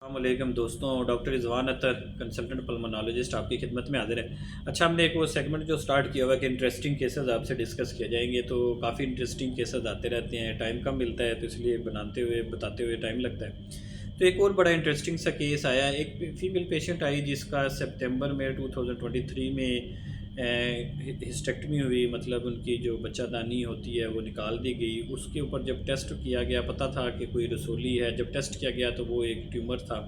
अस्सलामुअलैकुम दोस्तों, डॉक्टर रिजवान अतर consultant pulmonologist आपकी खिदमत में हाजिर है। अच्छा, हमने एक वो सेगमेंट जो स्टार्ट किया हुआ है कि इंटरेस्टिंग केसेस आपसे डिस्कस किए जाएंगे, तो काफ़ी इंटरेस्टिंग केसेस आते रहते हैं। टाइम कम मिलता है तो इसलिए बताते हुए टाइम लगता है। तो एक और बड़ा इंटरेस्टिंग सा केस आया। एक फीमेल पेशेंट आई जिसका सितंबर में 2023 में हिस्टेक्टमी हुई, मतलब उनकी जो बच्चादानी होती है वो निकाल दी गई। उसके ऊपर जब टेस्ट किया गया पता था कि कोई रसोली है। जब टेस्ट किया गया तो वो एक ट्यूमर था।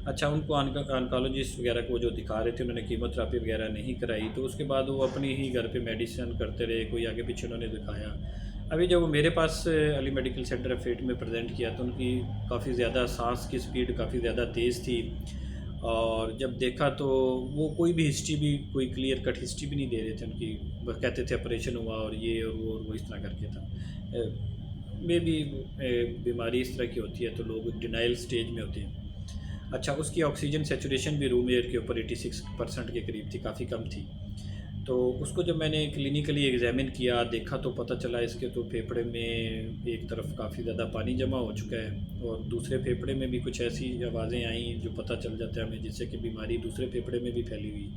अच्छा, उनको ऑन्कोलॉजिस्ट वगैरह को जो दिखा रहे थे उन्होंने कीमोथेरेपी वगैरह नहीं कराई, तो उसके बाद वो अपनी ही घर पे मेडिसिन करते रहे, कोई आगे पीछे उन्होंने दिखाया। अभी जब वो मेरे पास अली मेडिकल सेंटर फेट में प्रेजेंट किया तो उनकी काफ़ी ज़्यादा सांस की स्पीड काफ़ी ज़्यादा तेज़ थी। और जब देखा तो वो कोई भी हिस्ट्री भी, कोई क्लियर कट हिस्ट्री भी नहीं दे रहे थे उनकी। बस कहते थे ऑपरेशन हुआ और ये और वो इस तरह करके था। मे भी बीमारी इस तरह की होती है तो लोग डिनाइल स्टेज में होते हैं। अच्छा, उसकी ऑक्सीजन सेचुरेशन भी रूम एयर के ऊपर 86% के करीब थी, काफ़ी कम थी। तो उसको जब मैंने क्लिनिकली एग्जामिन किया, देखा तो पता चला इसके तो फेफड़े में एक तरफ काफ़ी ज़्यादा पानी जमा हो चुका है और दूसरे फेफड़े में भी कुछ ऐसी आवाज़ें आई जो पता चल जाता है हमें, जिससे कि बीमारी दूसरे फेफड़े में भी फैली हुई।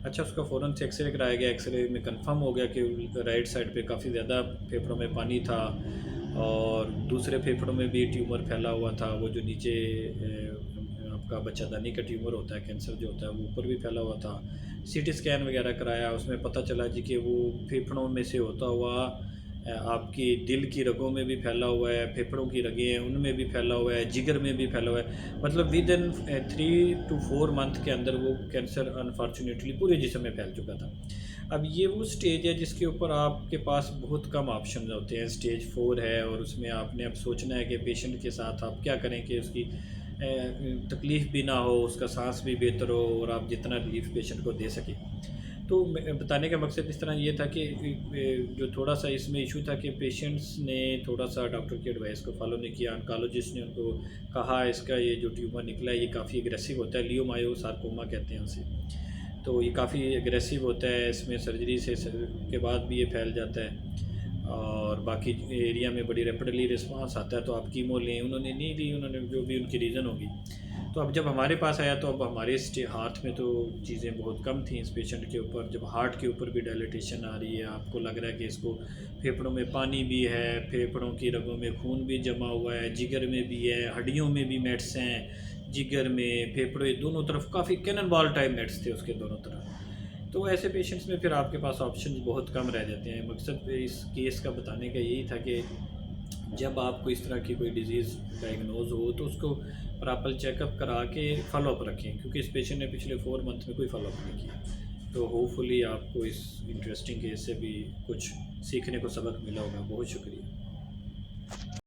अच्छा, उसका फ़ौरन से एक्सरे कराया गया। एक्सरे में कंफर्म हो गया कि राइट साइड पे काफ़ी ज़्यादा फेफड़ों में पानी था और दूसरे फेफड़ों में भी ट्यूमर फैला हुआ था। वो जो नीचे आपका बच्चादानी का ट्यूमर होता है, कैंसर जो होता है, वो ऊपर भी फैला हुआ था। सीटी स्कैन वगैरह कराया, उसमें पता चला जी कि वो फेफड़ों में से होता हुआ आपकी दिल की रगों में भी फैला हुआ है, फेफड़ों की रगें हैं उनमें भी फैला हुआ है, जिगर में भी फैला हुआ है। मतलब विद इन 3 to 4 मंथ के अंदर वो कैंसर अनफॉर्चुनेटली पूरे जिस्म में फैल चुका था। अब ये वो स्टेज है जिसके ऊपर आपके पास बहुत कम ऑप्शन होते हैं। स्टेज 4 है और उसमें आपने अब सोचना है कि पेशेंट के साथ आप क्या करें कि उसकी तकलीफ़ भी ना हो, उसका सांस भी बेहतर हो और आप जितना रिलीफ पेशेंट को दे सकें। तो बताने का मकसद इस तरह ये था कि जो थोड़ा सा इसमें इशू था कि पेशेंट्स ने थोड़ा सा डॉक्टर की एडवाइस को फॉलो नहीं किया। ऑन्कोलॉजिस्ट ने उनको कहा इसका ये जो ट्यूमर निकला है ये काफ़ी एग्रेसिव होता है, लियोमायोसार्कोमा कहते हैं उसे। तो ये काफ़ी एग्रेसिव होता है, इसमें सर्जरी से के बाद भी ये फैल जाता है और बाकी एरिया में बड़ी रैपिडली रिस्पांस आता है, तो आप कीमो लें। उन्होंने नहीं ली, उन्होंने जो भी उनकी रीज़न होगी। तो अब जब हमारे पास आया तो अब हमारे हाथ में तो चीज़ें बहुत कम थी इस पेशेंट के ऊपर। जब हार्ट के ऊपर भी डायलिटेशन आ रही है, आपको लग रहा है कि इसको फेफड़ों में पानी भी है, फेफड़ों की रगों में खून भी जमा हुआ है, जिगर में भी है, हड्डियों में भी मेट्स हैं, जिगर में फेफड़े दोनों तरफ काफ़ी कैनन बॉल टाइप मेट्स थे उसके दोनों तरफ। तो ऐसे पेशेंट्स में फिर आपके पास ऑप्शन बहुत कम रह जाते हैं। मकसद इस केस का बताने का यही था कि जब आपको इस तरह की कोई डिज़ीज़ डायग्नोज हो तो उसको प्रॉपर चेकअप करा के फॉलोअप रखें, क्योंकि इस पेशेंट ने पिछले 4 मंथ में कोई फॉलोअप नहीं किया। तो होपफुली आपको इस इंटरेस्टिंग केस से भी कुछ सीखने को सबक मिला होगा। बहुत शुक्रिया।